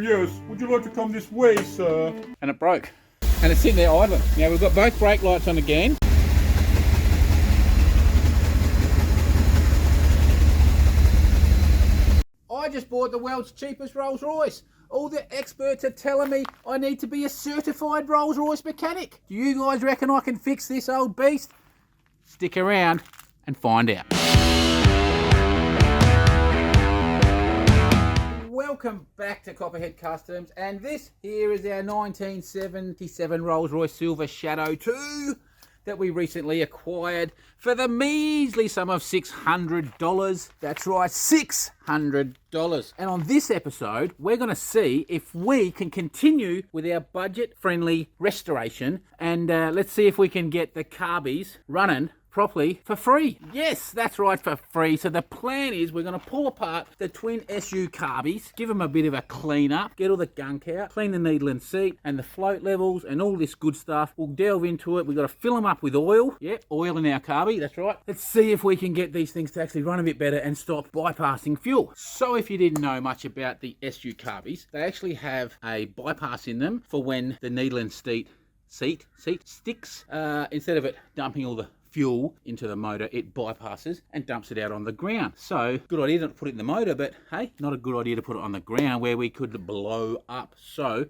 Yes, would you like to come this way, sir? And it broke. And it's sitting there idling. Now we've got both brake lights on again. I just bought the world's cheapest Rolls-Royce. All the experts are telling me I need to be a certified Rolls-Royce mechanic. Do you guys reckon I can fix this old beast? Stick around and find out. Welcome back to Copperhead Customs, and this here is our 1977 Rolls-Royce Silver Shadow 2 that we recently acquired for the measly sum of $600. That's right, $600. And on this episode, we're going to see if we can continue with our budget-friendly restoration, and let's see if we can get the carbies running properly for free. Yes, that's right, for free. So the plan is we're going to pull apart the twin SU carbies, give them a bit of a clean up, get all the gunk out, clean the needle and seat and the float levels and all this good stuff. We'll delve into it. We've got to fill them up with oil. Yep, oil in our carbie, that's right. Let's see if we can get these things to actually run a bit better and stop bypassing fuel. So if you didn't know much about the SU carbies, they actually have a bypass in them for when the needle and seat sticks. Instead of it dumping all the fuel into the motor, it bypasses and dumps it out on the ground. So good idea to put it in the motor, but hey, not a good idea to put it on the ground where we could blow up. So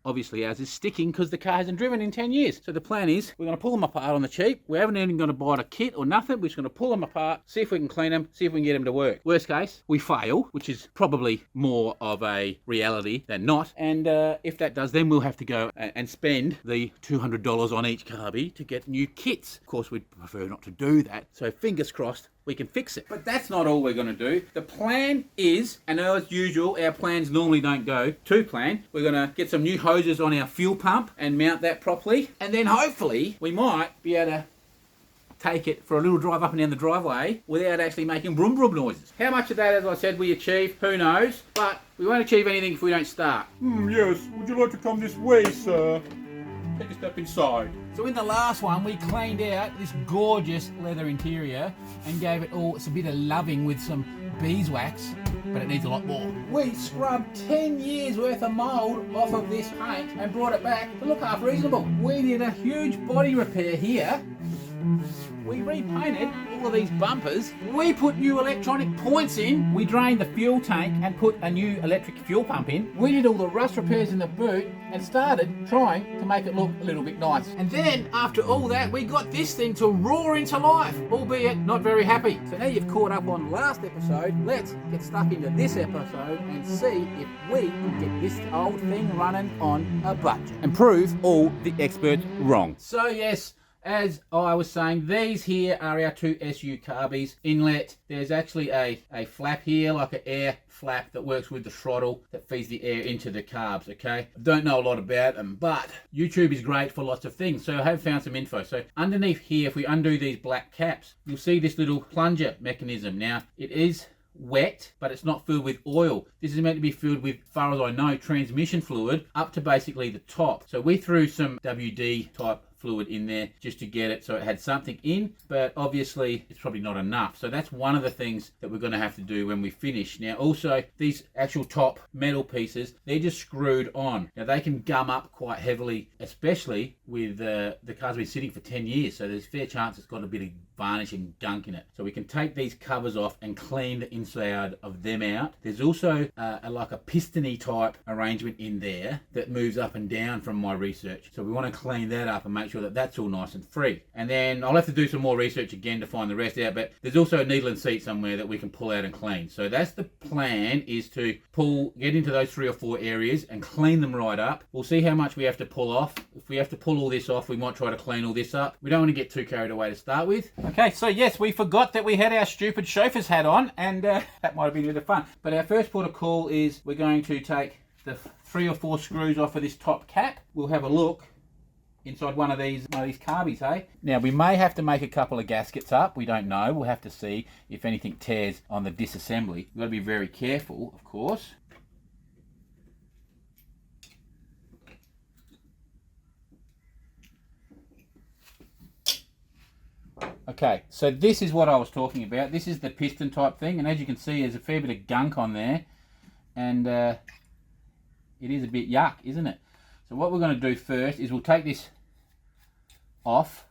obviously ours is sticking because the car hasn't driven in 10 years. So the plan is we're going to pull them apart on the cheap. We haven't even going to buy a kit or nothing. We're just going to pull them apart, see if we can clean them, see if we can get them to work. Worst case, we fail, which is probably more of a reality than not. And if that does, then we'll have to go and spend the $200 on each carby to get new kits. Of course, we'd prefer not to do that. So fingers crossed we can fix it. But that's not all we're going to do. The plan is, and as usual, our plans normally don't go to plan. We're going to get some new hoses on our fuel pump and mount that properly. And then hopefully we might be able to take it for a little drive up and down the driveway without actually making brum brum noises. How much of that, as I said, we achieve, who knows? But we won't achieve anything if we don't start. Yes, would you like to come this way, sir? Take a step inside. So in the last one, we cleaned out this gorgeous leather interior and gave it all a bit of loving with some beeswax, but it needs a lot more. We scrubbed 10 years worth of mould off of this paint and brought it back to look half reasonable. We did a huge body repair here. We repainted all of these bumpers. We put new electronic points in. We drained the fuel tank and put a new electric fuel pump in. We did all the rust repairs in the boot and started trying to make it look a little bit nice. And then after all that, we got this thing to roar into life, albeit not very happy. So now you've caught up on last episode, let's get stuck into this episode and see if we can get this old thing running on a budget and prove all the experts wrong. So yes, as I was saying, these here are our two SU carbies. Inlet, there's actually a flap here, like an air flap that works with the throttle that feeds the air into the carbs, okay? I don't know a lot about them, but YouTube is great for lots of things, so I have found some info. So underneath here, if we undo these black caps, you'll see this little plunger mechanism. Now, it is wet, but it's not filled with oil. This is meant to be filled with, as far as I know, transmission fluid up to basically the top. So we threw some WD type fluid in there just to get it so it had something in, but obviously it's probably not enough. So that's one of the things that we're going to have to do when we finish. Now also, these actual top metal pieces, they're just screwed on. Now they can gum up quite heavily, especially with the car's been sitting for 10 years, so there's a fair chance it's got a bit of varnish and gunk in it. So we can take these covers off and clean the inside of them out. There's also like a piston-y type arrangement in there that moves up and down from my research. So we want to clean that up and make sure that that's all nice and free. And then I'll have to do some more research again to find the rest out, but there's also a needle and seat somewhere that we can pull out and clean. So that's the plan, is to get into those 3 or 4 areas and clean them right up. We'll see how much we have to pull off. If we have to pull all this off, we might try to clean all this up. We don't want to get too carried away to start with. Okay, so yes, we forgot that we had our stupid chauffeur's hat on, and that might have been a bit of fun. But our first port of call is we're going to take the 3 or 4 screws off of this top cap. We'll have a look inside one of these carbies, hey? Now, we may have to make a couple of gaskets up. We don't know. We'll have to see if anything tears on the disassembly. We've got to be very careful, of course. Okay, so this is what I was talking about. This is the piston type thing, and as you can see, there's a fair bit of gunk on there, and it is a bit yuck, isn't it? So what we're going to do first is we'll take this off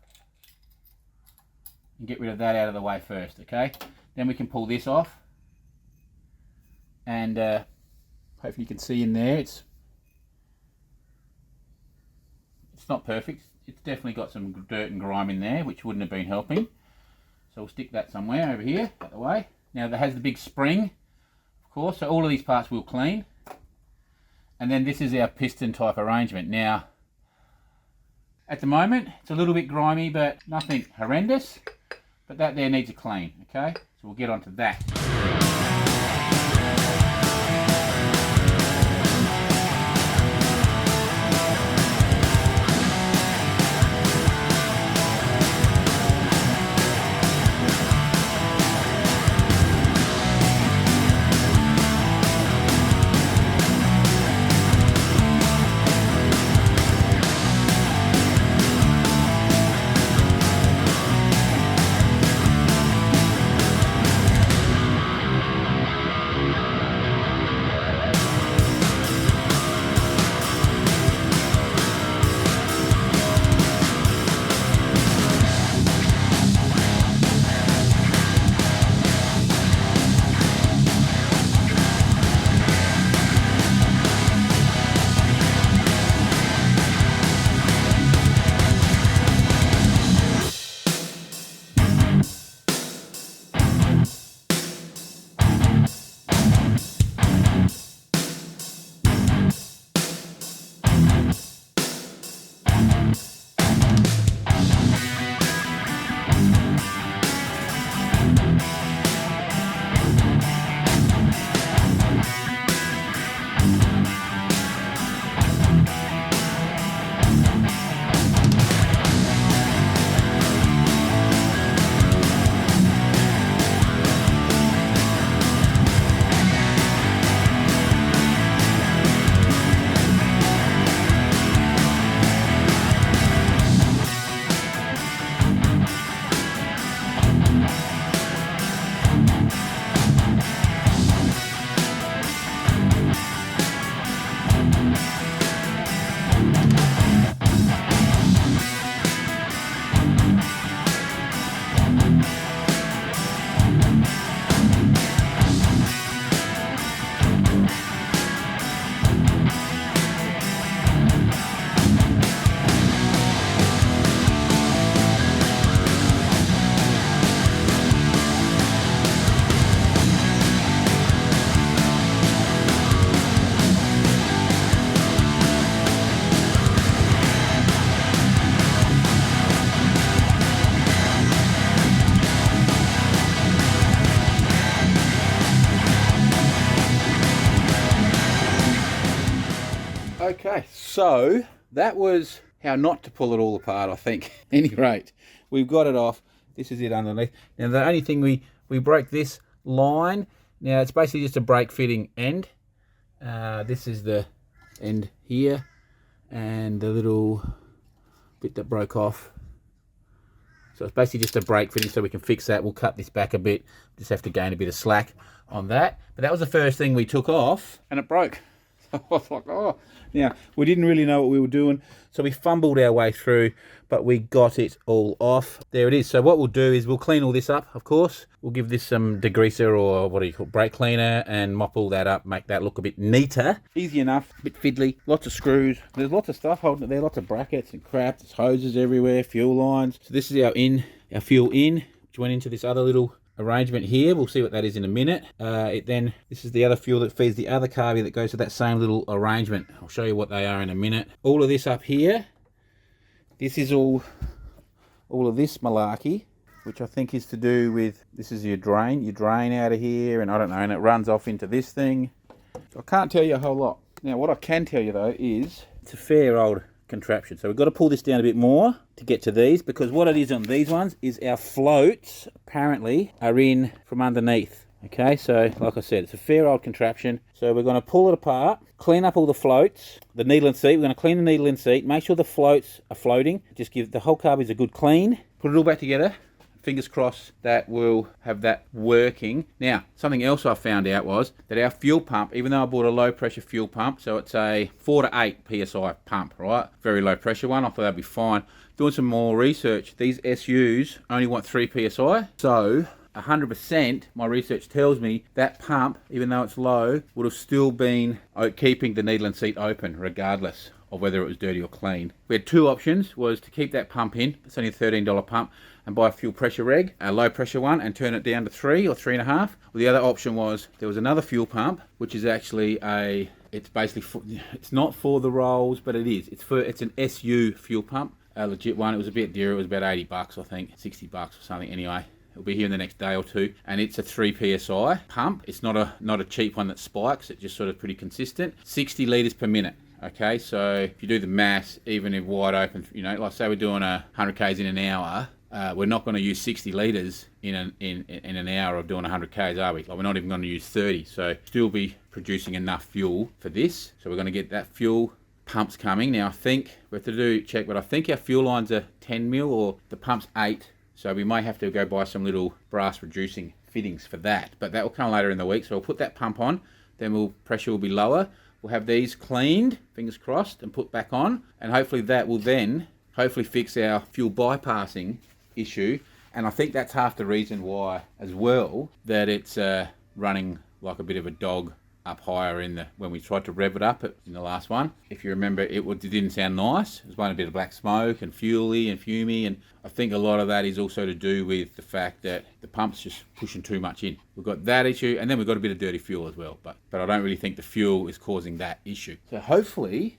and get rid of that out of the way first, okay? Then we can pull this off, and hopefully you can see in there, it's not perfect. It's definitely got some dirt and grime in there, which wouldn't have been helping. So we'll stick that somewhere over here, out the way. Now that has the big spring, of course, so all of these parts we'll clean. And then this is our piston type arrangement. Now, at the moment, it's a little bit grimy, but nothing horrendous. But that there needs a clean, okay? So we'll get onto that. Okay, so that was how not to pull it all apart, I think. At any rate, we've got it off. This is it underneath. Now the only thing we broke this line. Now it's basically just a brake fitting end. This is the end here, and the little bit that broke off. So it's basically just a brake fitting, so we can fix that. We'll cut this back a bit. Just have to gain a bit of slack on that. But that was the first thing we took off, and it broke. I was like, oh. Now, we didn't really know what we were doing, so we fumbled our way through, but we got it all off. There it is. So what we'll do is we'll clean all this up, of course. We'll give this some degreaser, or what do you call it, brake cleaner, and mop all that up, make that look a bit neater. Easy enough, a bit fiddly, lots of screws. There's lots of stuff holding it there, lots of brackets and crap. There's hoses everywhere, fuel lines. So this is our fuel in, which went into this other little arrangement here. We'll see what that is in a minute. This is the other fuel that feeds the other carby that goes to that same little arrangement. I'll show you what they are in a minute. All of this up here, this is all of this malarkey, which I think is to do with, this is your drain out of here, and I don't know, and it runs off into this thing. So I can't tell you a whole lot. Now what I can tell you though is it's a fair old contraption. So we've got to pull this down a bit more to get to these, because what it is on these ones is our floats apparently are in from underneath. Okay, so like I said, it's a fair old contraption. So we're going to pull it apart, clean up all the floats, the needle and seat. We're going to clean the needle and seat, make sure the floats are floating, just give the whole carburetor a good clean, put it all back together, fingers crossed that we'll have that working. Now, something else I found out was that our fuel pump, even though I bought a low pressure fuel pump, so it's a 4 to 8 psi pump, right? Very low pressure one. I thought that'd be fine. Doing some more research, these SUs only want 3 psi. So 100%, my research tells me that pump, even though it's low, would have still been keeping the needle and seat open regardless of whether it was dirty or clean. We had two options, was to keep that pump in, it's only a $13 pump, and buy a fuel pressure reg, a low pressure one, and turn it down to 3 or 3.5. Well, the other option was, there was another fuel pump, which is actually it's basically, it's not for the Rolls, but it is. It's an SU fuel pump, a legit one. It was a bit dear, it was about $80 I think, $60 or something anyway. It'll be here in the next day or two, and it's a 3 psi pump. It's not a cheap one that spikes. It's just sort of pretty consistent. 60 litres per minute. Okay, so if you do the maths, even if wide open, you know, like say we're doing 100 k's in an hour, we're not going to use 60 litres in an hour of doing 100 k's, are we? Like, we're not even going to use 30. So still be producing enough fuel for this. So we're going to get that fuel pumps coming. Now I think we have to check, but I think our fuel lines are 10 mil or the pump's 8. So we may have to go buy some little brass reducing fittings for that. But that will come later in the week. So we'll put that pump on. Then pressure will be lower. We'll have these cleaned, fingers crossed, and put back on. And hopefully that will then hopefully fix our fuel bypassing issue. And I think that's half the reason why as well that it's running like a bit of a dog up higher when we tried to rev it up in the last one. If you remember, it didn't sound nice. It was blowing a bit of black smoke and fuely and fumey, and I think a lot of that is also to do with the fact that the pump's just pushing too much in. We've got that issue, and then we've got a bit of dirty fuel as well, but I don't really think the fuel is causing that issue. So hopefully,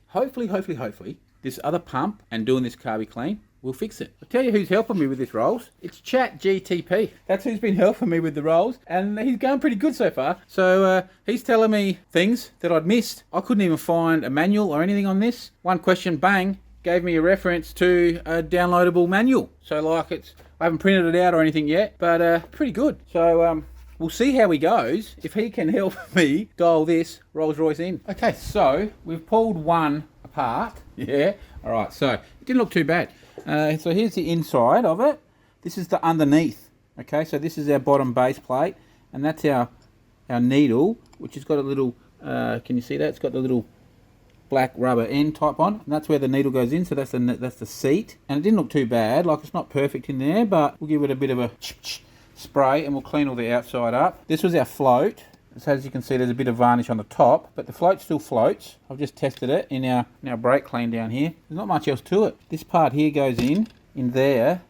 this other pump and doing this carby clean will fix it. I'll tell you who's helping me with this Rolls. It's ChatGTP. That's who's been helping me with the Rolls, and he's going pretty good so far. So he's telling me things that I'd missed. I couldn't even find a manual or anything on this. One question, bang, gave me a reference to a downloadable manual. So like I haven't printed it out or anything yet, but pretty good. So we'll see how he goes, if he can help me dial this Rolls-Royce in. Okay, so we've pulled one apart. Yeah, all right, so it didn't look too bad. So here's the inside of it. This is the underneath. Okay, so this is our bottom base plate, and that's our needle, which has got a little, can you see that? It's got the little black rubber end type on, and that's where the needle goes in, so that's the seat. And it didn't look too bad, like it's not perfect in there, but we'll give it a bit of a spray and we'll clean all the outside up. This was our float. So as you can see, there's a bit of varnish on the top, but the float still floats. I've just tested it in our brake clean down here. There's not much else to it. This part here goes in there,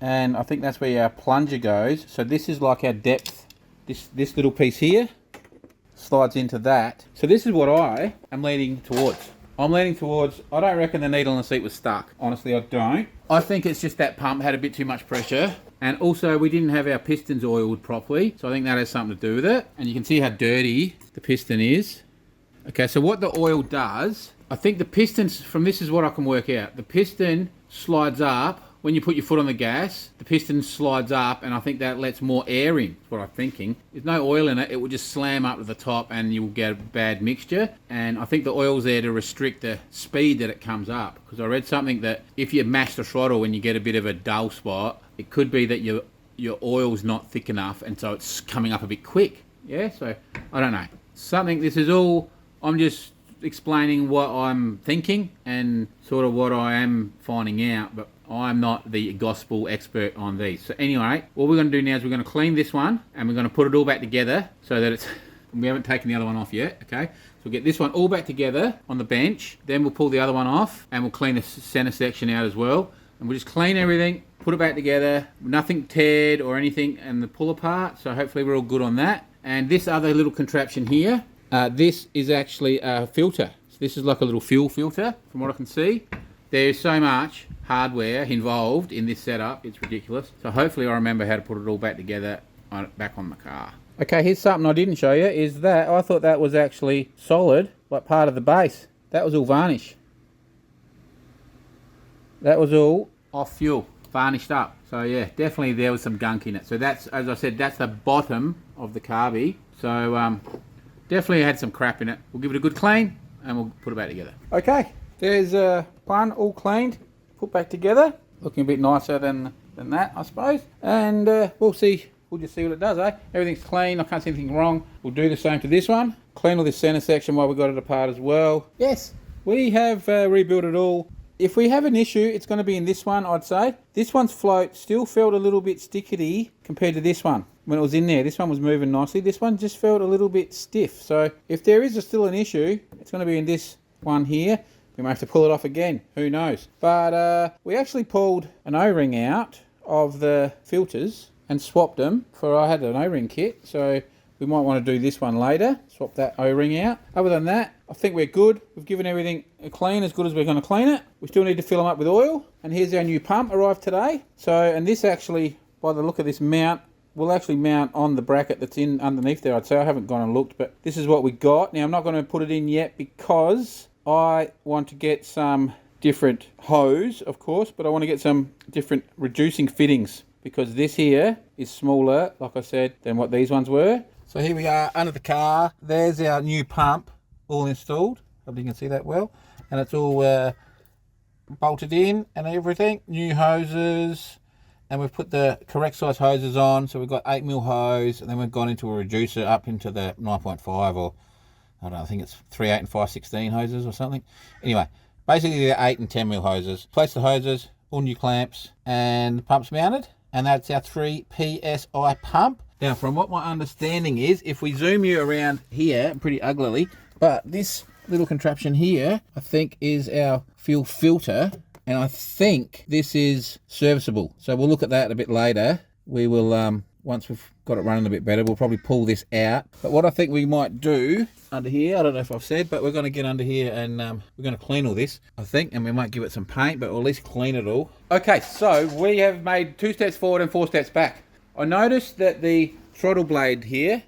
and I think that's where our plunger goes. So this is like our depth. This little piece here slides into that. So this is what I am leaning towards. I'm leaning towards, I don't reckon the needle on the seat was stuck. Honestly, I don't. I think it's just that pump had a bit too much pressure. And also, we didn't have our pistons oiled properly. So I think that has something to do with it. And you can see how dirty the piston is. Okay, so what the oil does, I think the pistons, from this is what I can work out. The piston slides up. When you put your foot on the gas, the piston slides up, and I think that lets more air in. That's what I'm thinking. There's no oil in it. It will just slam up to the top and you'll get a bad mixture. And I think the oil's there to restrict the speed that it comes up. Because I read something that if you mash the throttle when you get a bit of a dull spot, it could be that your oil's not thick enough, and so it's coming up a bit quick. Yeah, so I don't know. This is all, I'm just explaining what I'm thinking and sort of what I am finding out, but I'm not the gospel expert on these. So anyway, what we're going to do now is we're going to clean this one and we're going to put it all back together so that it's, we haven't taken the other one off yet, okay? So we'll get this one all back together on the bench, then we'll pull the other one off and we'll clean the center section out as well. And we'll just clean everything, put it back together, nothing teared or anything, and the pull apart. So hopefully we're all good on that. And this other little contraption here, this is actually a filter. So this is like a little fuel filter, from what I can see. There's so much hardware involved in this setup, it's ridiculous. So hopefully I remember how to put it all back together, back on the car. Okay, here's something I didn't show you, is that I thought that was actually solid, like part of the base. That was all varnish. That was all off fuel, varnished up. So yeah, definitely there was some gunk in it. So that's, as I said, that's the bottom of the carby. So definitely had some crap in it. We'll give it a good clean and we'll put it back together. Okay, there's one all cleaned, put back together. Looking a bit nicer than than that, I suppose. And we'll see. We'll just see what it does, eh? Everything's clean. I can't see anything wrong. We'll do the same to this one. Clean all this center section while we got it apart as well. Yes, we have rebuilt it all. If we have an issue, it's going to be in this one, I'd say. This one's float still felt a little bit stickety compared to this one. When it was in there, this one was moving nicely. This one just felt a little bit stiff. So if there is still an issue, it's going to be in this one here. We might have to pull it off again. Who knows? But we actually pulled an O-ring out of the filters and swapped them for, I had an O-ring kit. So we might want to do this one later. Swap that O-ring out. Other than that, I think we're good. We've given everything a clean as good as we're going to clean it. We still need to fill them up with oil. And here's our new pump arrived today. So, and this actually, by the look of this mount, will actually mount on the bracket that's in underneath there, I'd say. I haven't gone and looked, but this is what we got. Now, I'm not going to put it in yet because I want to get some different hose, of course, but I want to get some different reducing fittings because this here is smaller, like I said, than what these ones were. So here we are under the car. There's our new pump all installed. Hope you can see that well. And it's all bolted in and everything. New hoses. And we've put the correct size hoses on. So we've got 8mm hose. And then we've gone into a reducer up into the 9.5 or, I don't know, I think it's 3/8 and 5/16 hoses or something. Anyway, basically they're 8 and 10mm hoses. Place the hoses, all new clamps, and the pump's mounted. And that's our 3 PSI pump. Now, from what my understanding is, if we zoom you around here, pretty uglily, but this little contraption here, I think is our fuel filter, and I think this is serviceable. So we'll look at that a bit later. We will, once we've got it running a bit better, we'll probably pull this out. But what I think we might do under here, I don't know if I've said, but we're going to get under here and we're going to clean all this, I think, and we might give it some paint, but we'll at least clean it all. Okay, so we have made 2 steps forward and 4 steps back. I noticed that the throttle blade here,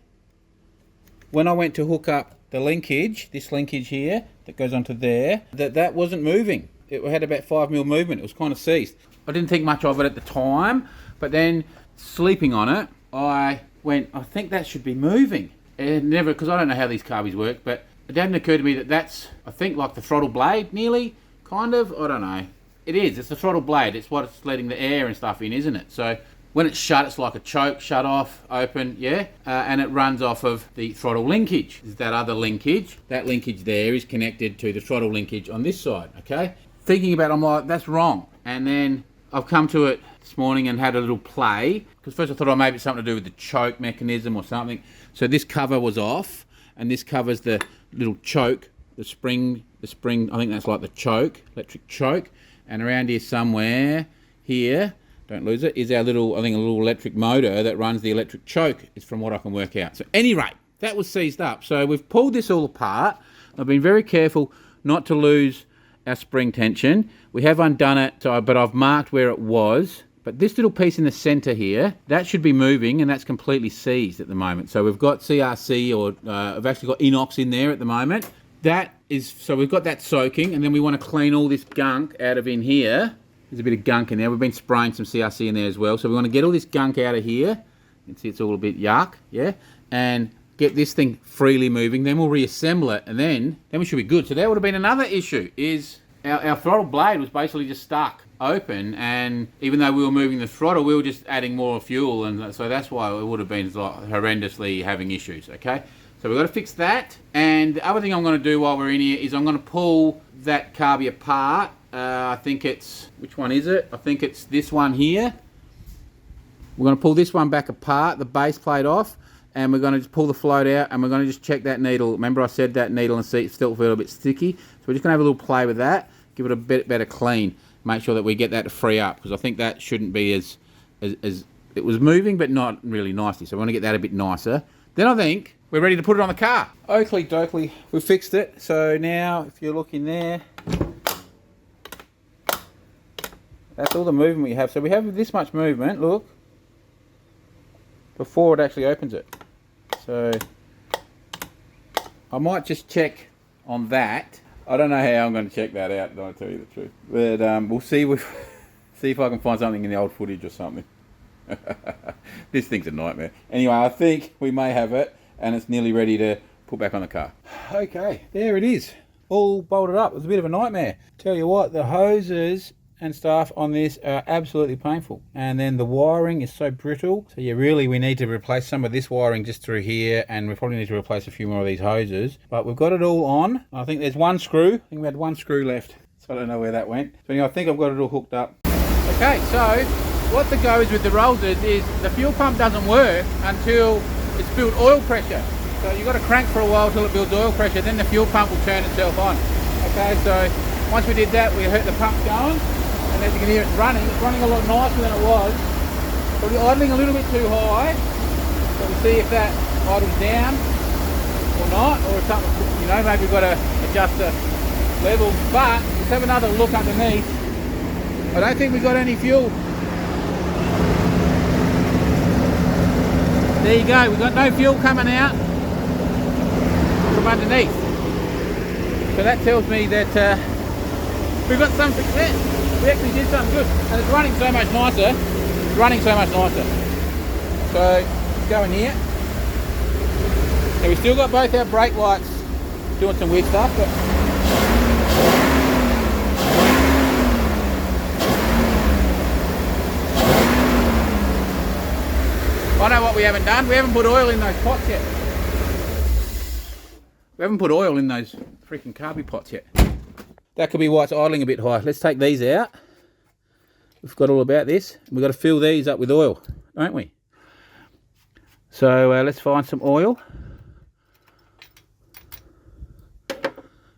when I went to hook up the linkage, this linkage here that goes onto there, that wasn't moving. It had about 5mm movement. It was kind of seized. I didn't think much of it at the time, but then sleeping on it, I went, I think that should be moving. And never, because I don't know how these carbies work, but it hadn't occurred to me that that's, I think, like the throttle blade, nearly, kind of, I don't know. It is, it's the throttle blade. It's what it's letting the air and stuff in, isn't it? So when it's shut, it's like a choke, shut off, open, yeah? And it runs off of the throttle linkage. Is that other linkage. That linkage there is connected to the throttle linkage on this side, okay? Thinking about it, I'm like, that's wrong. And then I've come to it this morning and had a little play, because first I thought, oh, maybe it's something to do with the choke mechanism or something. So this cover was off, and this covers the little choke, the spring, I think that's like the choke, electric choke. And around here somewhere, here, don't lose it, is our little, I think a little electric motor that runs the electric choke, is from what I can work out. So at any rate, that was seized up. So we've pulled this all apart. I've been very careful not to lose our spring tension. We have undone it, but I've marked where it was. But this little piece in the center here, that should be moving, and that's completely seized at the moment. So we've got CRC, or I've actually got inox in there at the moment. That is, so we've got that soaking, and then we want to clean all this gunk out of in here. There's a bit of gunk in there. We've been spraying some CRC in there as well. So we want to get all this gunk out of here. You can see it's all a bit yuck, yeah? And get this thing freely moving. Then we'll reassemble it, and then we should be good. So that would have been another issue, is our throttle blade was basically just stuck open, and even though we were moving the throttle, we were just adding more fuel, and so that's why it would have been like horrendously having issues, okay? So we've got to fix that. And the other thing I'm going to do while we're in here is I'm going to pull that carby apart. I think it's, which one is it? I think it's this one here. We're going to pull this one back apart, the base plate off, and we're going to just pull the float out, and we're going to just check that needle. Remember I said that needle and see it still feel a bit sticky. So we're just going to have a little play with that, give it a bit better clean, make sure that we get that to free up, because I think that shouldn't be as it was moving, but not really nicely. So we want to get that a bit nicer. Then I think we're ready to put it on the car. Oakley dokley, we've fixed it. So now, if you look in there, that's all the movement we have. So we have this much movement, look, before it actually opens it. So I might just check on that. I don't know how I'm going to check that out, don't I tell you the truth. But we'll see see if I can find something in the old footage or something. This thing's a nightmare. Anyway, I think we may have it, and it's nearly ready to put back on the car. Okay, there it is. All bolted up. It was a bit of a nightmare. Tell you what, the hoses and stuff on this are absolutely painful. And then the wiring is so brittle. So yeah, really we need to replace some of this wiring just through here, and we probably need to replace a few more of these hoses. But we've got it all on. I think there's one screw. I think we had one screw left. So I don't know where that went. So anyway, I think I've got it all hooked up. Okay, so what the go is with the Rolls-Royce is the fuel pump doesn't work until it's built oil pressure. So you've got to crank for a while till it builds oil pressure, then the fuel pump will turn itself on. Okay, so once we did that, we heard the pump going, and as you can hear, it's running a lot nicer than it was. Probably idling a little bit too high, so we'll see if that idles down or not, or if something, you know, maybe we've got to adjust the level. But let's have another look underneath. I don't think we've got any fuel. There you go, we've got no fuel coming out from underneath. So that tells me that we've got some success. We actually did something good, and it's running so much nicer. It's running so much nicer. So let's go in here. Now we've still got both our brake lights doing some weird stuff, but I know what we haven't done. We haven't put oil in those pots yet. We haven't put oil in those freaking carby pots yet. That could be why it's idling a bit high. Let's take these out. We've got all about this. We've got to fill these up with oil, don't we? So let's find some oil.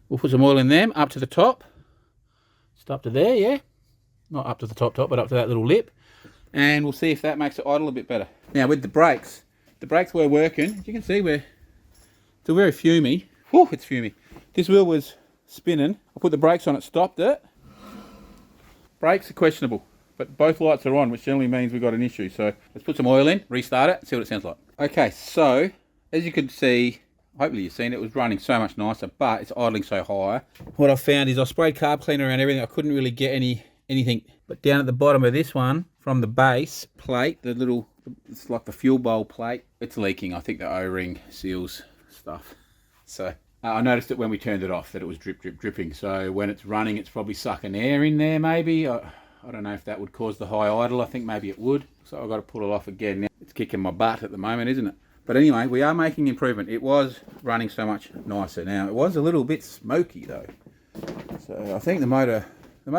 We'll put some oil in them up to the top. Just up to there, yeah. Not up to the top, but up to that little lip. And we'll see if that makes it idle a bit better. Now with the brakes were working. As you can see, we're still very fumy. Whew, it's fumy. This wheel was spinning. I put the brakes on, it stopped it. Brakes are questionable, but both lights are on, which generally means we've got an issue. So let's put some oil in, restart it, see what it sounds like. Okay, so as you can see, hopefully you've seen it was running so much nicer, but it's idling so high. What I found is I sprayed carb cleaner around everything. I couldn't really get anything. But down at the bottom of this one, from the base plate, the little, it's like the fuel bowl plate, it's leaking. I think the O-ring seals stuff. So I noticed it when we turned it off, that it was dripping. So when it's running, it's probably sucking air in there maybe. I don't know if that would cause the high idle. I think maybe it would. So I've got to pull it off again. Now it's kicking my butt at the moment, isn't it? But anyway, we are making improvement. It was running so much nicer. Now, it was a little bit smoky though. So I think the motor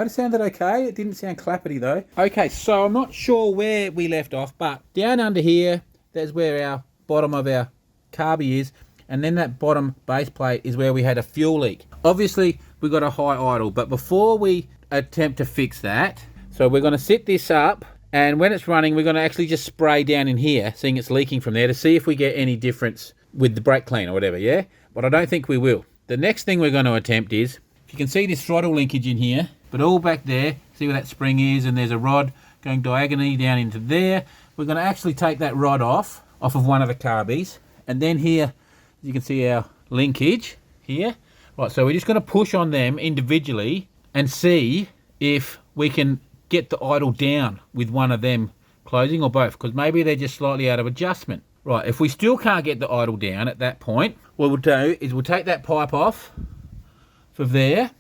sounded okay. It didn't sound clappity though. Okay, so I'm not sure where we left off, but down under here, that's where our bottom of our carby is. And then that bottom base plate is where we had a fuel leak. Obviously, we got a high idle, but before we attempt to fix that, so we're going to set this up, and when it's running, we're going to actually just spray down in here, seeing it's leaking from there, to see if we get any difference with the brake clean or whatever, yeah? But I don't think we will. The next thing we're going to attempt is, if you can see this throttle linkage in here, but all back there, see where that spring is, and there's a rod going diagonally down into there. We're going to actually take that rod off of one of the carbies, and then here, you can see our linkage here. Right, so we're just going to push on them individually and see if we can get the idle down with one of them closing, or both, because maybe they're just slightly out of adjustment. Right, if we still can't get the idle down at that point, what we'll do is we'll take that pipe off from there,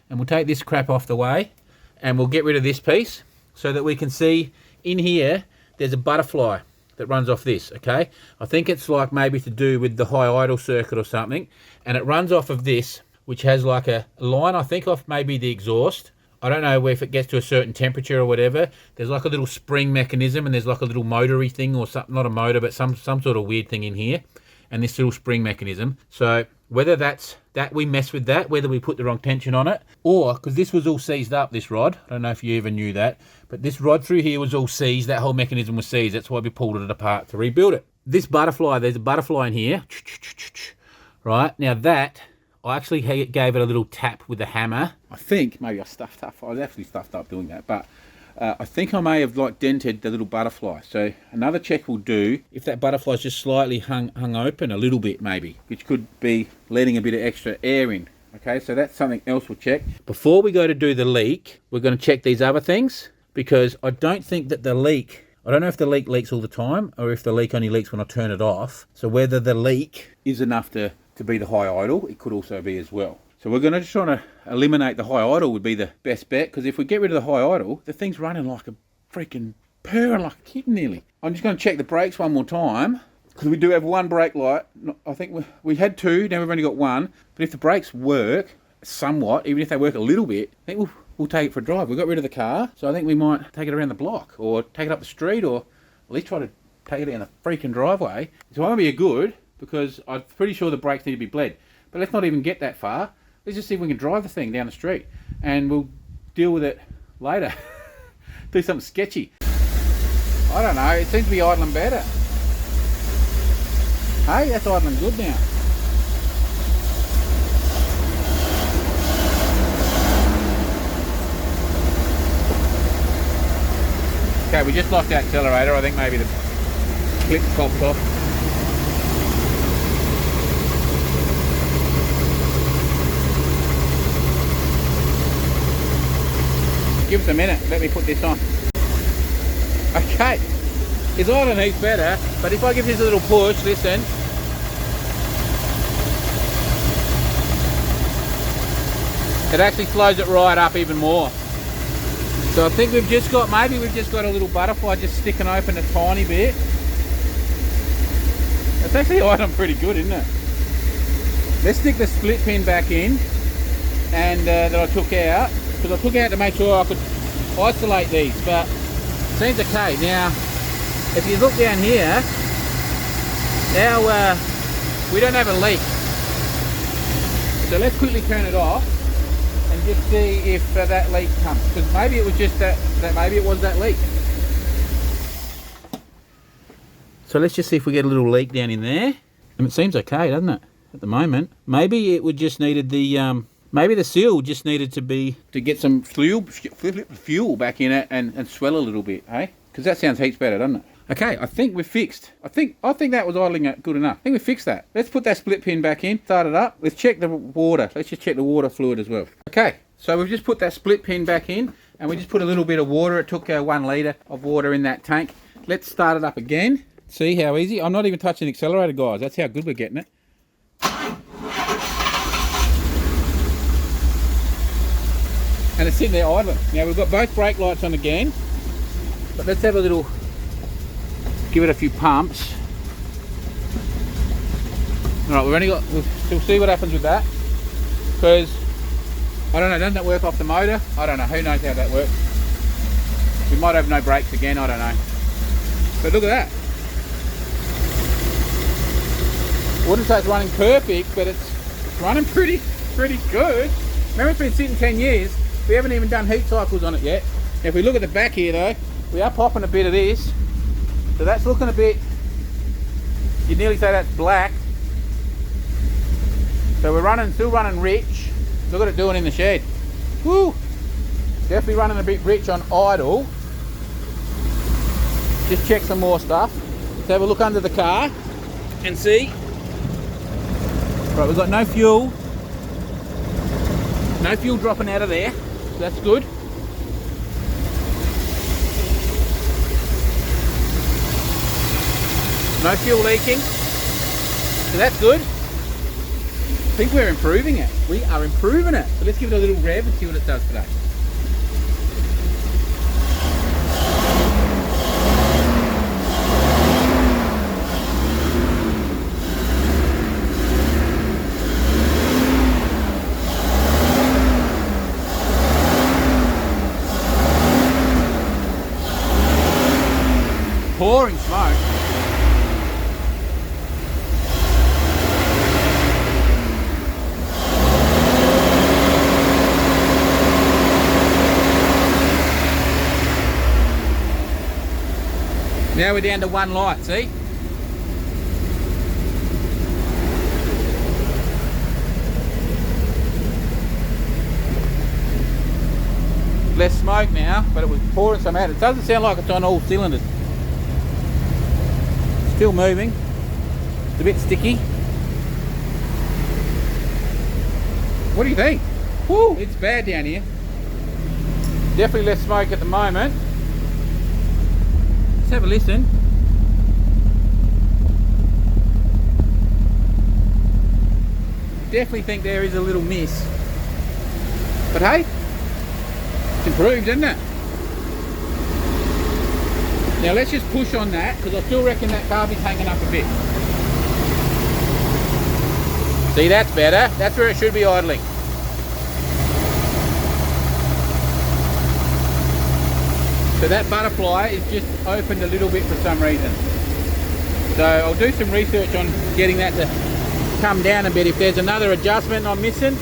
and we'll take this crap off the way, and we'll get rid of this piece so that we can see in here there's a butterfly that runs off this, okay? I think it's like maybe to do with the high idle circuit or something, and it runs off of this, which has like a line, I think, off maybe the exhaust. I don't know if it gets to a certain temperature or whatever. There's like a little spring mechanism, and there's like a little motory thing, or something, not a motor, but some sort of weird thing in here, and this little spring mechanism. So whether that's that we mess with that, whether we put the wrong tension on it, or because this was all seized up, this rod, I don't know if you even knew that, but this rod through here was all seized. That whole mechanism was seized. That's why we pulled it apart to rebuild it. This butterfly, there's a butterfly in here, right? Now that, I actually gave it a little tap with the hammer. I think maybe I stuffed up. I was actually stuffed up doing that, but I think I may have like dented the little butterfly. So another check will do if that butterfly's just slightly hung open a little bit maybe, which could be letting a bit of extra air in. Okay, so that's something else we'll check. Before we go to do the leak, we're going to check these other things, because I don't think that the leak, I don't know if the leak leaks all the time or if the leak only leaks when I turn it off. So whether the leak is enough to be the high idle, it could also be as well. So we're going to try to eliminate the high idle would be the best bet, because if we get rid of the high idle, the thing's running like a freaking purring like a kitten nearly. I'm just going to check the brakes one more time, because we do have one brake light. I think we had two, now we've only got one. But if the brakes work somewhat, even if they work a little bit, I think we'll take it for a drive. We got rid of the car, so I think we might take it around the block, or take it up the street, or at least try to take it down the freaking driveway. So it won't be a good, because I'm pretty sure the brakes need to be bled. But let's not even get that far. Let's just see if we can drive the thing down the street, and we'll deal with it later. Do something sketchy. I don't know, it seems to be idling better. Hey, that's idling good now. Okay, we just locked the accelerator. I think maybe the clip popped off. Give us a minute, let me put this on. Okay, it's idling heaps better, but if I give this a little push, listen. It actually slows it right up even more. So I think maybe we've just got a little butterfly just sticking open a tiny bit. It's actually idling pretty good, isn't it? Let's stick the split pin back in, and that I took out, because I took out to make sure I could isolate these, but it seems okay. Now, if you look down here, now we don't have a leak. So let's quickly turn it off and just see if that leak comes, because maybe it was just maybe it was that leak. So let's just see if we get a little leak down in there. And it seems okay, doesn't it, at the moment? Maybe it would just needed the maybe the seal just needed to get some fuel back in it and swell a little bit, hey? Because that sounds heaps better, doesn't it? Okay, I think we're fixed. I think that was idling good enough. I think we fixed that. Let's put that split pin back in, start it up. Let's check the water. Let's just check the water fluid as well. Okay, so we've just put that split pin back in, and we just put a little bit of water. It took 1 litre of water in that tank. Let's start it up again. See how easy? I'm not even touching the accelerator, guys. That's how good we're getting it. And it's sitting there idling. Now we've got both brake lights on again, but let's have a little, give it a few pumps. Alright, we'll see what happens with that, because I don't know, doesn't that work off the motor? I don't know, who knows how that works. We might have no brakes again, I don't know. But look at that. I wouldn't say it's running perfect, but it's running pretty good. Remember, it's been sitting 10 years. We haven't even done heat cycles on it yet. If we look at the back here though, we are popping a bit of this. So that's looking a bit, you'd nearly say that's black. So we're still running rich. Look at it doing in the shed. Woo! Definitely running a bit rich on idle. Just check some more stuff. Let's have a look under the car and see. Right, we've got no fuel. No fuel dropping out of there. So that's good. No fuel leaking. So that's good. I think we're improving it. We are improving it. So let's give it a little rev and see what it does today. Pouring smoke. Now we're down to 1 light, see? Less smoke now, but it was pouring some out. It doesn't sound like it's on all cylinders. Still moving. It's a bit sticky. What do you think? Woo, it's bad down here. Definitely less smoke at the moment. Let's have a listen. definitely think there is a little miss. But hey, it's improved, isn't it? Now let's just push on that, because I still reckon that carb is hanging up a bit. See, that's better. That's where it should be idling. So that butterfly is just opened a little bit for some reason. So I'll do some research on getting that to come down a bit if there's another adjustment I'm missing.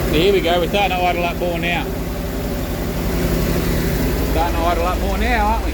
So here we go, we're starting to idle up more now. Starting to idle up more now, aren't we?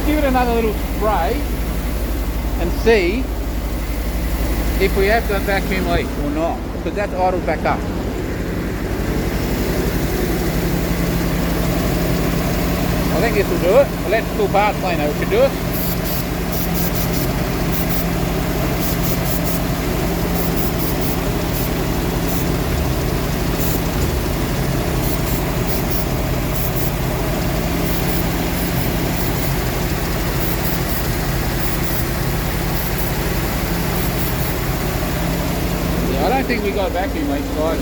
Give it another little spray and see if we have done vacuum leak or not, because that's idled back up. I think this will do it. Electrical parts cleaner should do it. I don't think we got a vacuum leak, guys.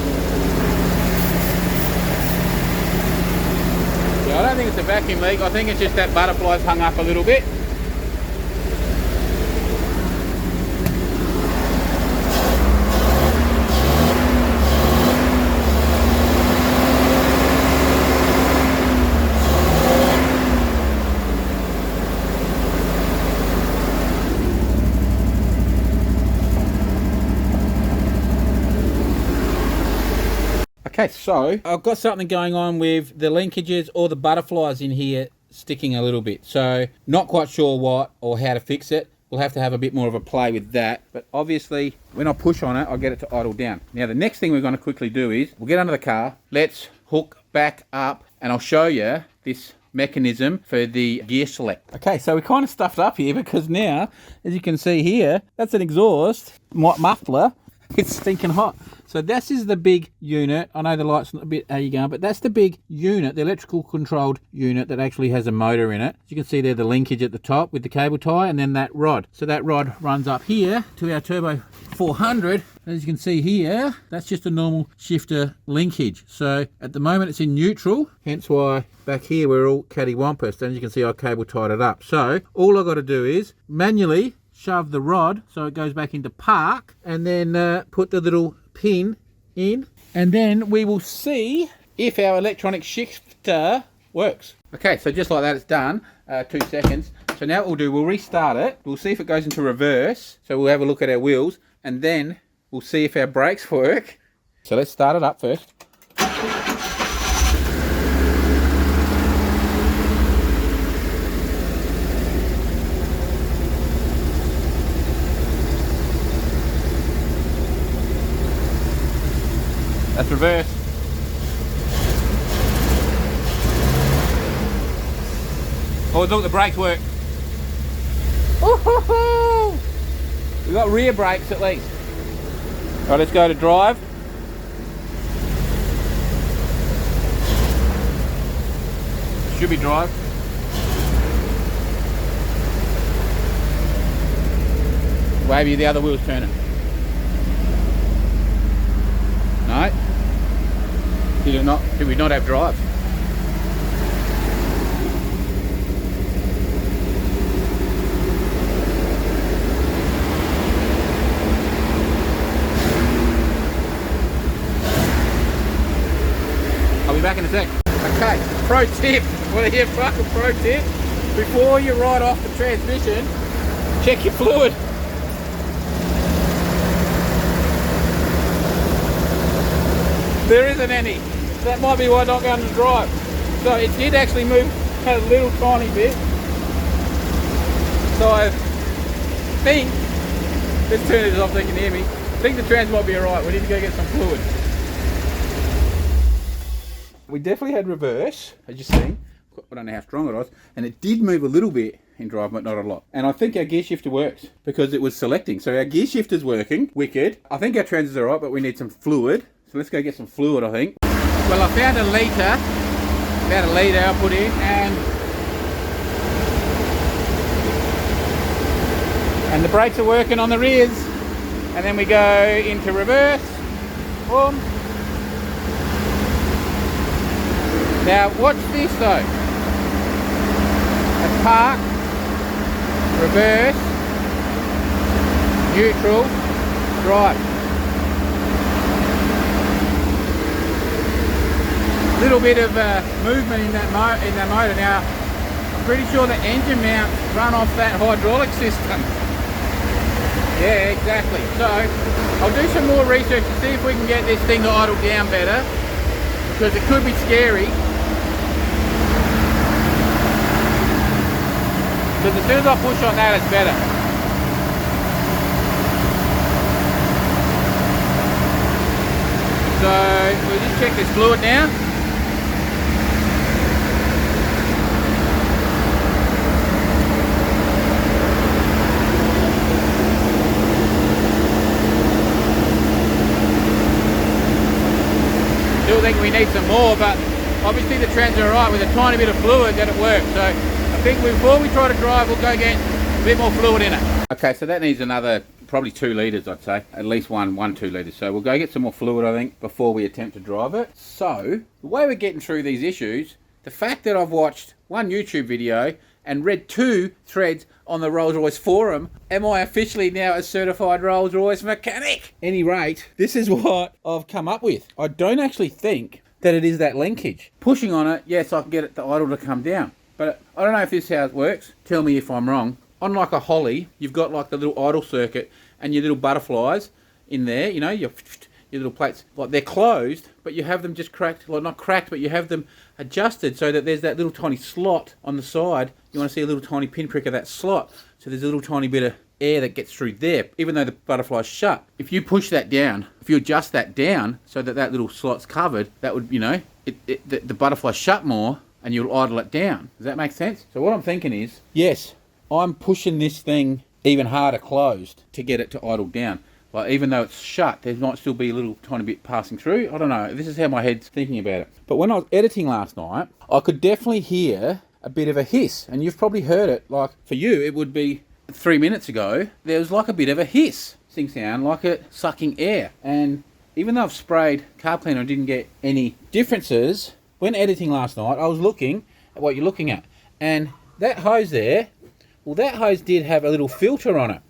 Yeah, I don't think it's a vacuum leak. I think it's just that butterfly's hung up a little bit. Okay, so I've got something going on with the linkages or the butterflies in here sticking a little bit. So not quite sure what or how to fix it. We'll have to have a bit more of a play with that. But obviously, when I push on it, I'll get it to idle down. Now, the next thing we're going to quickly do is we'll get under the car. Let's hook back up and I'll show you this mechanism for the gear select. Okay, so we're kind of stuffed up here because now, as you can see here, that's an exhaust muffler. It's stinking hot. So this is the big unit. I know the light's not a bit how you going, but that's the big unit, the electrical controlled unit that actually has a motor in it. As you can see there, the linkage at the top with the cable tie, and then that rod. So that rod runs up here to our Turbo 400. As you can see here, that's just a normal shifter linkage. So at the moment it's in neutral, hence why back here we're all cattywampus. And as you can see, I cable tied it up. So all I've got to do is manually shove the rod so it goes back into park, and then put the little pin in, and then we will see if our electronic shifter works. Okay, so just like that, it's done. 2 seconds. So now what we'll do, we'll restart it. We'll see if it goes into reverse. So we'll have a look at our wheels, and then we'll see if our brakes work. So let's start it up first. That's reverse. Oh, look, the brakes work. Woohoo! We've got rear brakes at least. All right, let's go to drive. Should be drive. Maybe the other wheel's turning. No. Did we not have drive? I'll be back in a sec. Okay. pro tip, well, yeah, fucking pro tip. Before you ride off the transmission, check your fluid. There isn't any. That might be why I'm not going to drive. So it did actually move a little tiny bit. So I think, let's turn it off so you can hear me. I think the trans might be alright. We need to go get some fluid. We definitely had reverse, as you've seen. I don't know how strong it was. And it did move a little bit in drive, but not a lot. And I think our gear shifter works because it was selecting. So our gear shifter's working, wicked. I think our trans is alright, but we need some fluid. So let's go get some fluid, I think. Well, I found a litre. About a litre I put in, and the brakes are working on the rears. And then we go into reverse. Boom. Now watch this though. That's park, reverse, neutral, drive. Little bit of movement in that motor. Now I'm pretty sure the engine mounts run off that hydraulic system. Yeah, exactly. So I'll do some more research to see if we can get this thing to idle down better, because it could be scary. Because as soon as I push on that, it's better. So we'll just check this fluid now. Still think we need some more, but obviously the trans are alright with a tiny bit of fluid that it works. So I think before we try to drive, we'll go get a bit more fluid in it. Okay, so that needs another probably 2 litres, I'd say. At least 2 litres. So we'll go get some more fluid, I think, before we attempt to drive it. So the way we're getting through these issues, the fact that I've watched 1 YouTube video and read 2 threads on the Rolls-Royce forum, am I officially now a certified Rolls-Royce mechanic? Any rate, this is what I've come up with. I don't actually think that it is that linkage. Pushing on it, yes, I can get it the idle to come down. But I don't know if this is how it works. Tell me if I'm wrong. Unlike a Holly, you've got like the little idle circuit and your little butterflies in there, you know, your little plates. Like they're closed, but you have them just cracked, like not cracked, but you have them adjusted so that there's that little tiny slot on the side. You want to see a little tiny pinprick of that slot. So there's a little tiny bit of air that gets through there, even though the butterfly's shut. If you push that down, if you adjust that down so that that little slot's covered, that would, you know, the butterfly's shut more and you'll idle it down. Does that make sense? So what I'm thinking is, yes, I'm pushing this thing even harder closed to get it to idle down. Like even though it's shut, there might still be a little tiny bit passing through. I don't know. This is how my head's thinking about it. But when I was editing last night, I could definitely hear a bit of a hiss. And you've probably heard it. Like for you, it would be 3 minutes ago. There was like a bit of a hiss. Thing sound like it sucking air. And even though I've sprayed carb cleaner and didn't get any differences, when editing last night, I was looking at what you're looking at. And that hose there, well, that hose did have a little filter on it.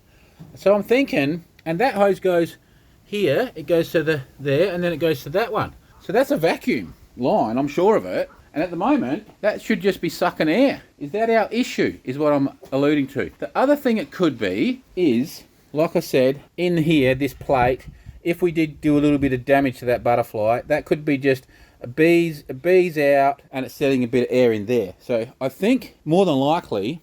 So I'm thinking, and that hose goes here, it goes to there, and then it goes to that one. So that's a vacuum line, I'm sure of it. And at the moment, that should just be sucking air. Is that our issue, is what I'm alluding to. The other thing it could be is, like I said, in here, this plate, if we did do a little bit of damage to that butterfly, that could be just a bee's out, and it's setting a bit of air in there. So I think, more than likely,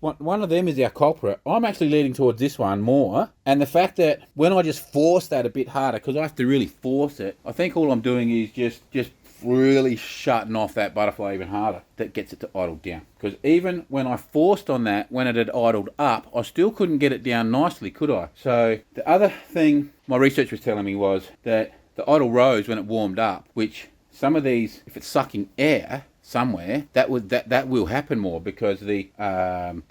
one of them is our culprit. I'm actually leaning towards this one more. And the fact that when I just force that a bit harder, because I have to really force it, I think all I'm doing is just really shutting off that butterfly even harder. That gets it to idle down. Because even when I forced on that, when it had idled up, I still couldn't get it down nicely, could I? So the other thing my research was telling me was that the idle rose when it warmed up, which some of these, if it's sucking air somewhere, that will happen more because the high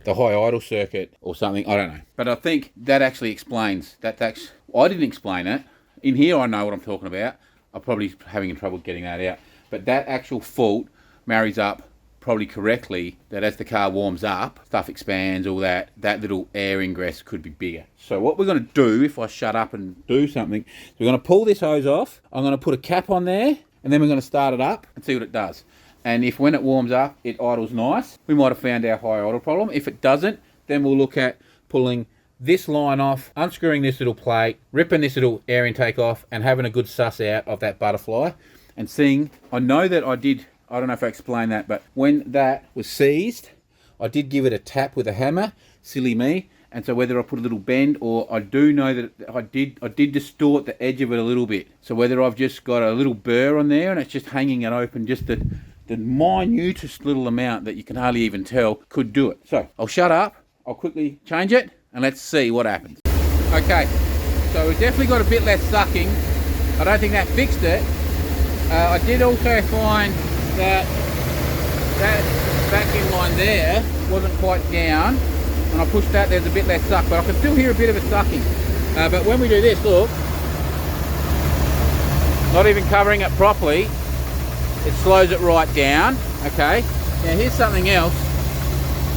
idle circuit or something, I don't know. But I think that actually explains that. I didn't explain it. In here I know what I'm talking about. I'm probably having trouble getting that out. But that actual fault marries up probably correctly, that as the car warms up, stuff expands, all that little air ingress could be bigger. So what we're going to do, if I shut up and do something, we're going to pull this hose off. I'm going to put a cap on there, and then we're going to start it up and see what it does. And if when it warms up, it idles nice, we might have found our high idle problem. If it doesn't, then we'll look at pulling this line off, unscrewing this little plate, ripping this little air intake off, and having a good suss out of that butterfly and seeing. I know that I don't know if I explained that, but when that was seized, I did give it a tap with a hammer, silly me. And so whether I put a little bend, or I do know that I did distort the edge of it a little bit. So whether I've just got a little burr on there and it's just hanging it open, just the minutest little amount that you can hardly even tell, could do it. So I'll shut up, I'll quickly change it, and let's see what happens. Okay, so we've definitely got a bit less sucking. I don't think that fixed it. I did also find that vacuum line there wasn't quite down. When I pushed that, there's a bit less suck, but I can still hear a bit of it sucking. But when we do this, look, not even covering it properly, it slows it right down. Okay, now here's something else.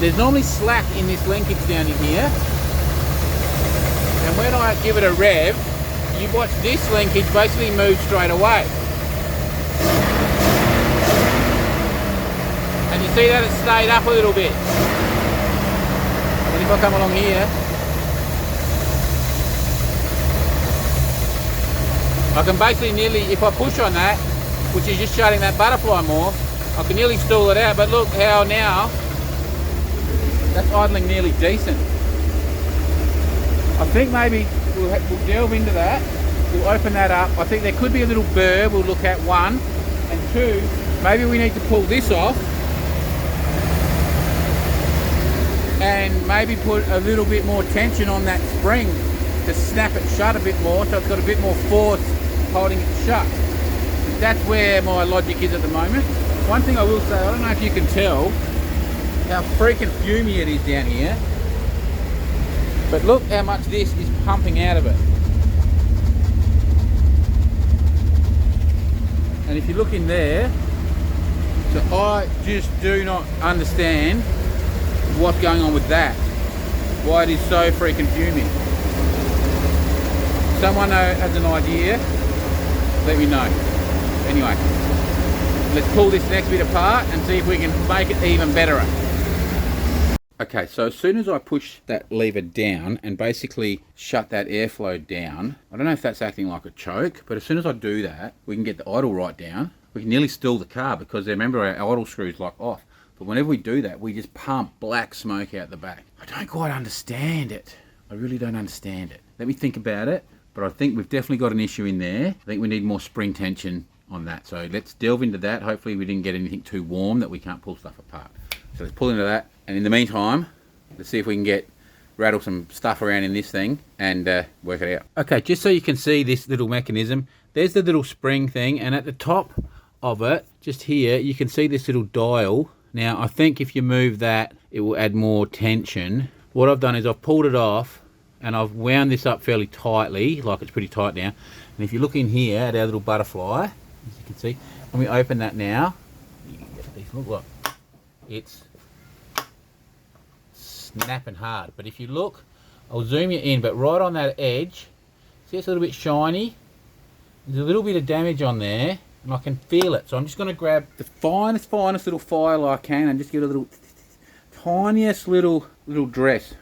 There's normally slack in this linkage down in here, and when I give it a rev, you watch this linkage basically move straight away. And you see that it stayed up a little bit. And if I come along here, I can basically nearly, if I push on that, which is just shutting that butterfly more, I can nearly stall it out. But look how now, that's idling nearly decent. I think maybe we'll delve into that. We'll open that up. I think there could be a little burr. We'll look at one. And two, maybe we need to pull this off and maybe put a little bit more tension on that spring to snap it shut a bit more, so it's got a bit more force holding it shut. That's where my logic is at the moment. One thing I will say, I don't know if you can tell how freaking fumey it is down here, but look how much this is pumping out of it. And if you look in there, so I just do not understand what's going on with that, why it is so freaking fuming. Someone has an idea, let me know. Anyway, let's pull this next bit apart and see if we can make it even better. Okay, so as soon as I push that lever down and basically shut that airflow down, I don't know if that's acting like a choke, but as soon as I do that, we can get the idle right down. We can nearly stall the car because remember our idle screw's like off. But whenever we do that, we just pump black smoke out the back. I don't quite understand it. I really don't understand it. Let me think about it, but I think we've definitely got an issue in there. I think we need more spring tension on that. So let's delve into that. Hopefully we didn't get anything too warm that we can't pull stuff apart. So let's pull into that. And in the meantime, let's see if we can rattle some stuff around in this thing and work it out. Okay, just so you can see this little mechanism, there's the little spring thing, and at the top of it, just here, you can see this little dial. Now, I think if you move that, it will add more tension. What I've done is I've pulled it off and I've wound this up fairly tightly, like it's pretty tight now. And if you look in here at our little butterfly, as you can see, when we open that now, look, it's snapping hard. But if you look, I'll zoom you in, but right on that edge, see it's a little bit shiny? There's a little bit of damage on there, and I can feel it. So I'm just going to grab the finest little file I can and just get a little tiniest little dress.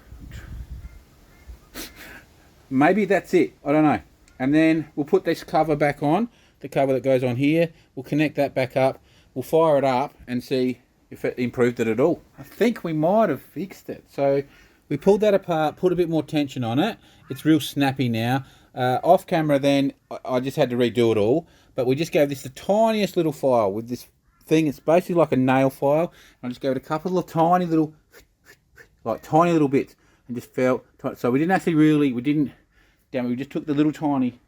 Maybe that's it, I don't know. And then we'll put this cover back on, the cover that goes on here. We'll connect that back up, we'll fire it up and see if it improved it at all. I think we might have fixed it. So we pulled that apart, put a bit more tension on it. It's real snappy now. Off camera then, I just had to redo it all, but we just gave this the tiniest little file with this thing. It's basically like a nail file. I just gave it a couple of tiny little bits and just felt tight. So we didn't actually we just took the little tiny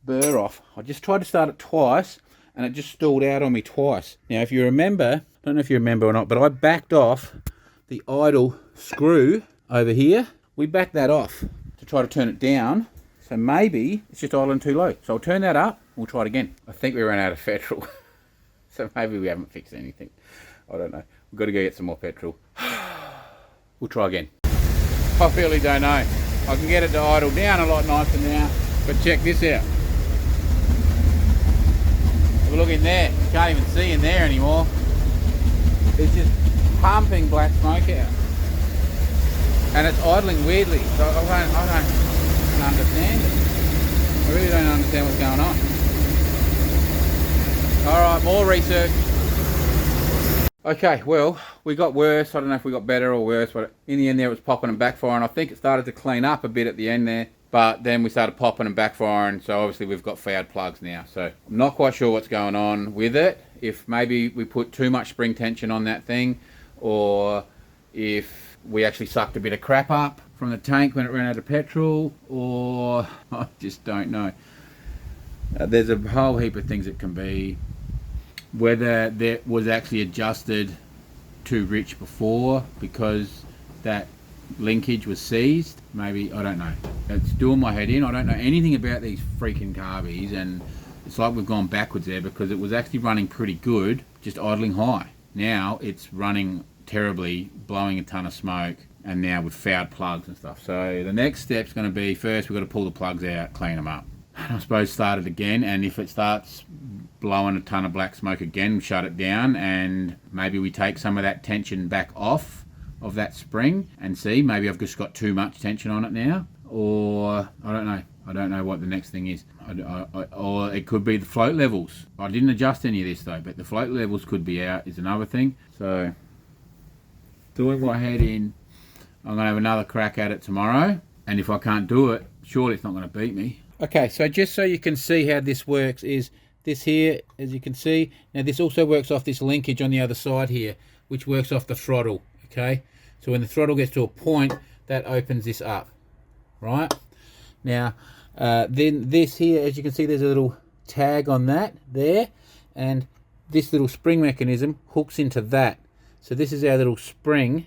burr off. I just tried to start it twice and it just stalled out on me twice. Now if you remember, I don't know if you remember or not, but I backed off the idle screw over here. We backed that off to try to turn it down. So maybe it's just idling too low. So I'll turn that up, we'll try it again. I think we ran out of petrol. So maybe we haven't fixed anything. I don't know. We've got to go get some more petrol. We'll try again. I really don't know. I can get it to idle down a lot nicer now, but check this out. we look in there, you can't even see in there anymore. It's just pumping black smoke out. And it's idling weirdly, so I don't understand it. I really don't understand what's going on. Alright, more research. Okay, well, we got worse. I don't know if we got better or worse, but in the end there it was popping and backfiring. I think it started to clean up a bit at the end there, but then we started popping and backfiring, so obviously we've got fouled plugs now. So I'm not quite sure what's going on with it. If maybe we put too much spring tension on that thing, or if we actually sucked a bit of crap up from the tank when it ran out of petrol, or I just don't know. There's a whole heap of things it can be. Whether that was actually adjusted too rich before because that linkage was seized, maybe, I don't know. It's doing my head in. I don't know anything about these freaking carbies, and it's like we've gone backwards there, because it was actually running pretty good, just idling high. Now it's running terribly, blowing a ton of smoke, and now with fouled plugs and stuff. So the next step's going to be, first we've got to pull the plugs out, clean them up, and I suppose start it again. And if it starts blowing a ton of black smoke again, shut it down, and maybe we take some of that tension back off of that spring and see, maybe I've just got too much tension on it now, or I don't know what the next thing is. Or it could be the float levels. I didn't adjust any of this though, but the float levels could be out is another thing. So doing my head in, I'm gonna have another crack at it tomorrow, and if I can't do it, surely it's not gonna beat me. Okay, so just so you can see how this works, is this here, as you can see, now this also works off this linkage on the other side here, which works off the throttle. Okay, so when the throttle gets to a point, that opens this up, right? Now, then this here, as you can see, there's a little tag on that there, and this little spring mechanism hooks into that. So this is our little spring,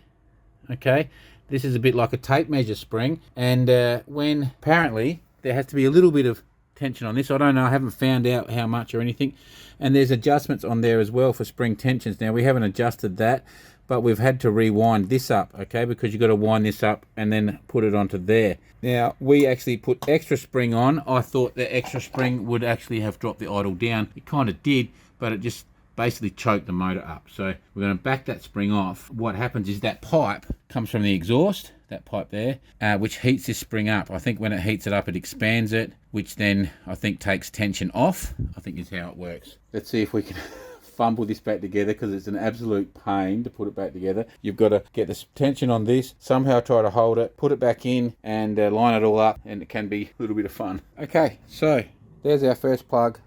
okay? This is a bit like a tape measure spring, and when apparently there has to be a little bit of tension on this. I don't know, I haven't found out how much or anything. And there's adjustments on there as well for spring tensions. Now we haven't adjusted that, but we've had to rewind this up, okay, because you've got to wind this up and then put it onto there. Now we actually put extra spring on. I thought the extra spring would actually have dropped the idle down. It kind of did, but it just basically choked the motor up. So we're going to back that spring off. What happens is that pipe comes from the exhaust, that pipe there, which heats this spring up. I think when it heats it up, it expands it, which then I think takes tension off, I think is how it works. Let's see if we can fumble this back together, because it's an absolute pain to put it back together. You've got to get the tension on this, somehow try to hold it, put it back in, and line it all up, and it can be a little bit of fun. Okay, so there's our first plug.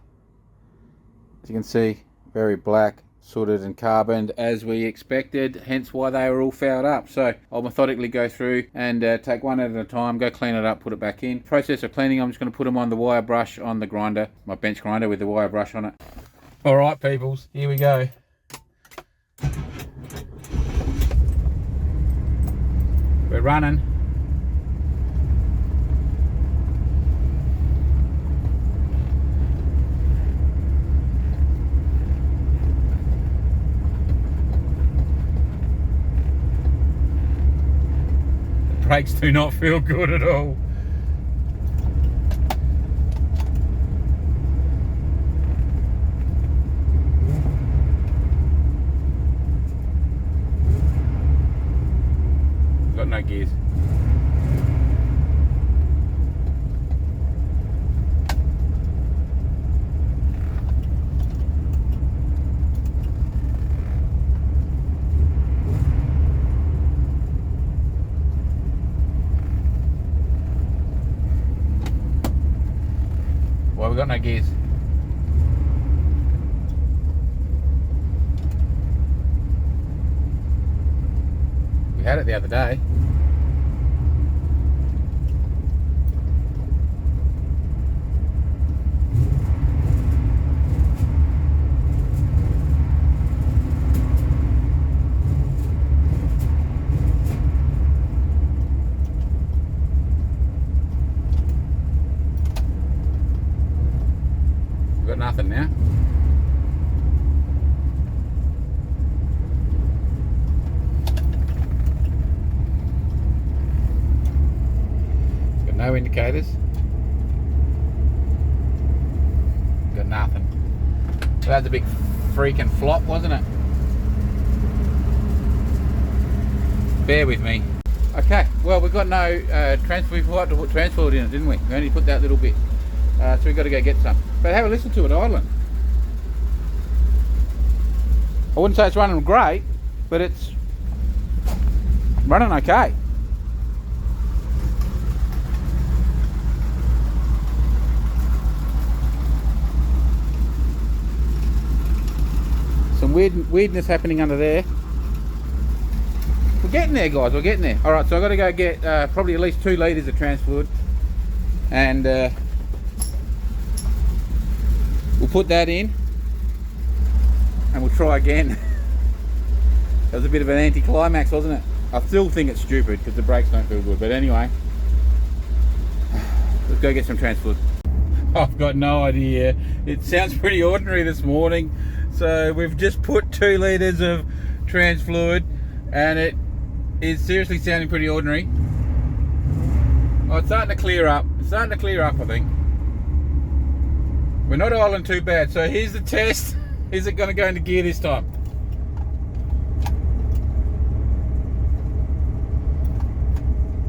As you can see, very black, sooted and carboned as we expected, hence why they were all fouled up. So I'll methodically go through and take one at a time, go clean it up, put it back in. Process of cleaning, I'm just going to put them on the wire brush on the grinder, my bench grinder with the wire brush on it. All right, peoples, here we go. We're running. Brakes do not feel good at all. Got no gears. Well, we've got no gears. We had it the other day. We've got nothing now. Got no indicators. Got nothing. That was a big freaking flop, wasn't it? Bear with me. Okay, well, we've got no transfer. We forgot to put transfer in it, didn't we? We only put that little bit. So we've got to go get some. But have a listen to it idling. I wouldn't say it's running great, but it's running okay. Some weirdness happening under there. We're getting there, guys. We're getting there. All right, so I've got to go get probably at least 2 litres of trans fluid, and we'll put that in, and we'll try again. That was a bit of an anticlimax, wasn't it? I still think it's stupid because the brakes don't feel good. But anyway, let's go get some trans fluid. I've got no idea. It sounds pretty ordinary this morning. So we've just put 2 litres of trans fluid, and it is seriously sounding pretty ordinary. Oh, it's starting to clear up. It's starting to clear up, I think. We're not idling too bad. So here's the test. Is it going to go into gear this time?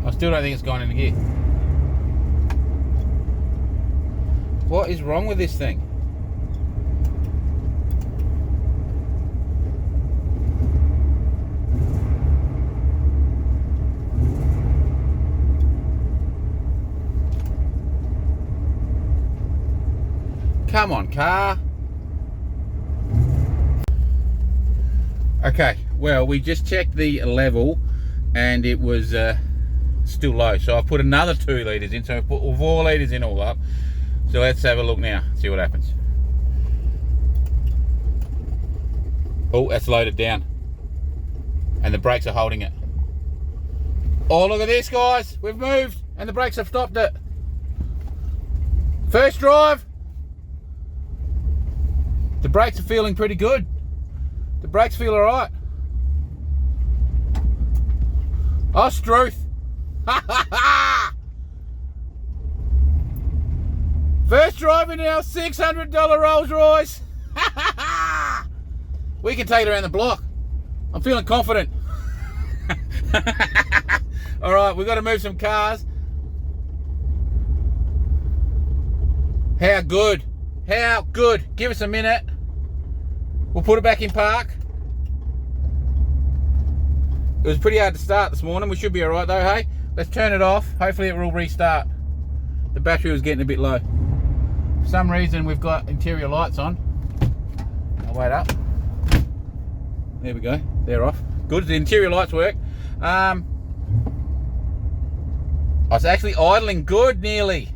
I still don't think it's gone into gear. What is wrong with this thing? Come on, car. Okay, well, we just checked the level and it was still low. So I've put another 2 litres in, so I've put 4 litres in all up. So let's have a look now, see what happens. Oh, that's loaded down. And the brakes are holding it. Oh, look at this, guys. We've moved and the brakes have stopped it. First drive. The brakes are feeling pretty good. The brakes feel alright. Oh, Struth. First drive in our $600 Rolls-Royce. We can take it around the block. I'm feeling confident. Alright, we've got to move some cars. How good? How good? Give us a minute. We'll put it back in park. It was pretty hard to start this morning. We should be alright though, hey? Let's turn it off. Hopefully it will restart. The battery was getting a bit low. For some reason we've got interior lights on. I'll wait up. There we go. They're off. Good. The interior lights work. I was actually idling good nearly.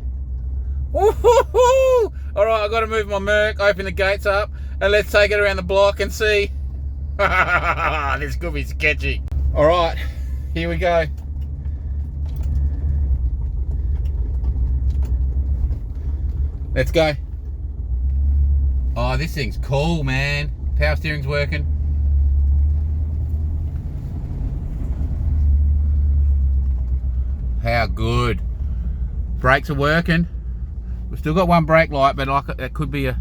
Woo-hoo-hoo! Alright, I've got to move my Merc, open the gates up, and let's take it around the block and see. This could be sketchy. Alright, here we go. Let's go. Oh, this thing's cool, man. Power steering's working. How good. Brakes are working. We've still got one brake light, but like it could be a...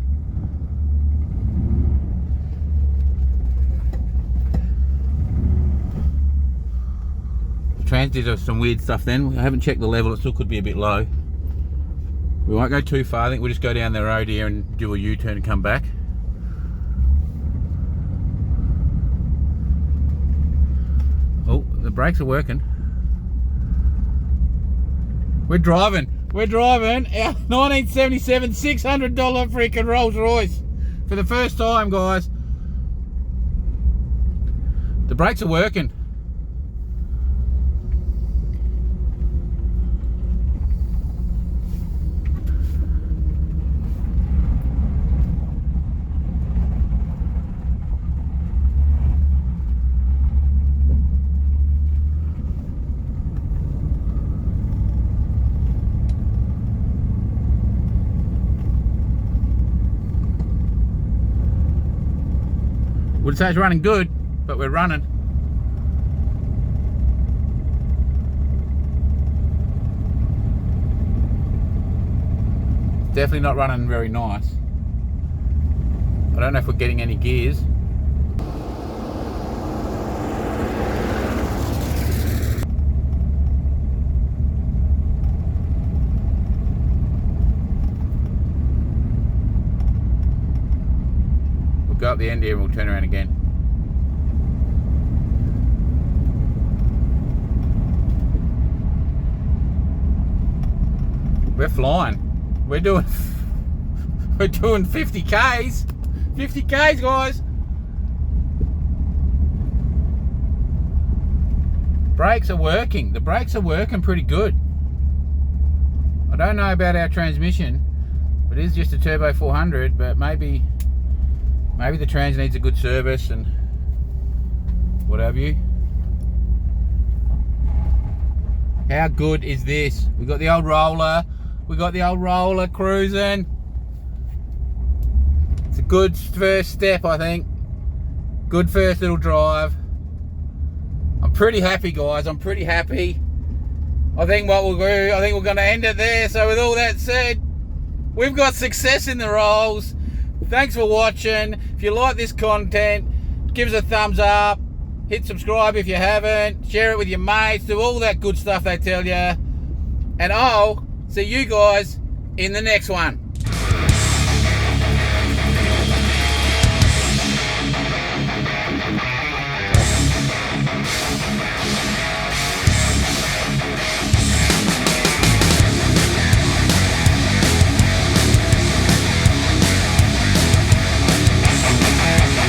Transit of some weird stuff then. I haven't checked the level, it still could be a bit low. We won't go too far, I think we'll just go down the road here and do a U-turn and come back. Oh, the brakes are working. We're driving our 1977 $600 freaking Rolls-Royce for the first time, guys. The brakes are working. Wouldn't say it's running good, but we're running. It's definitely not running very nice. I don't know if we're getting any gears. We'll go up the end here and we'll turn around again. We're flying. We're doing 50 Ks. 50 Ks, guys. Brakes are working. The brakes are working pretty good. I don't know about our transmission. It is just a turbo 400, but maybe the trans needs a good service and what have you. How good is this? We got the old roller. We got the old roller cruising. It's a good first step, I think. Good first little drive. I'm pretty happy, guys. I'm pretty happy. I think what we'll do, I think we're going to end it there. So with all that said, we've got success in the Rolls. Thanks for watching. If you like this content, give us a thumbs up. Hit subscribe if you haven't. Share it with your mates. Do all that good stuff they tell you. And I'll see you guys in the next one.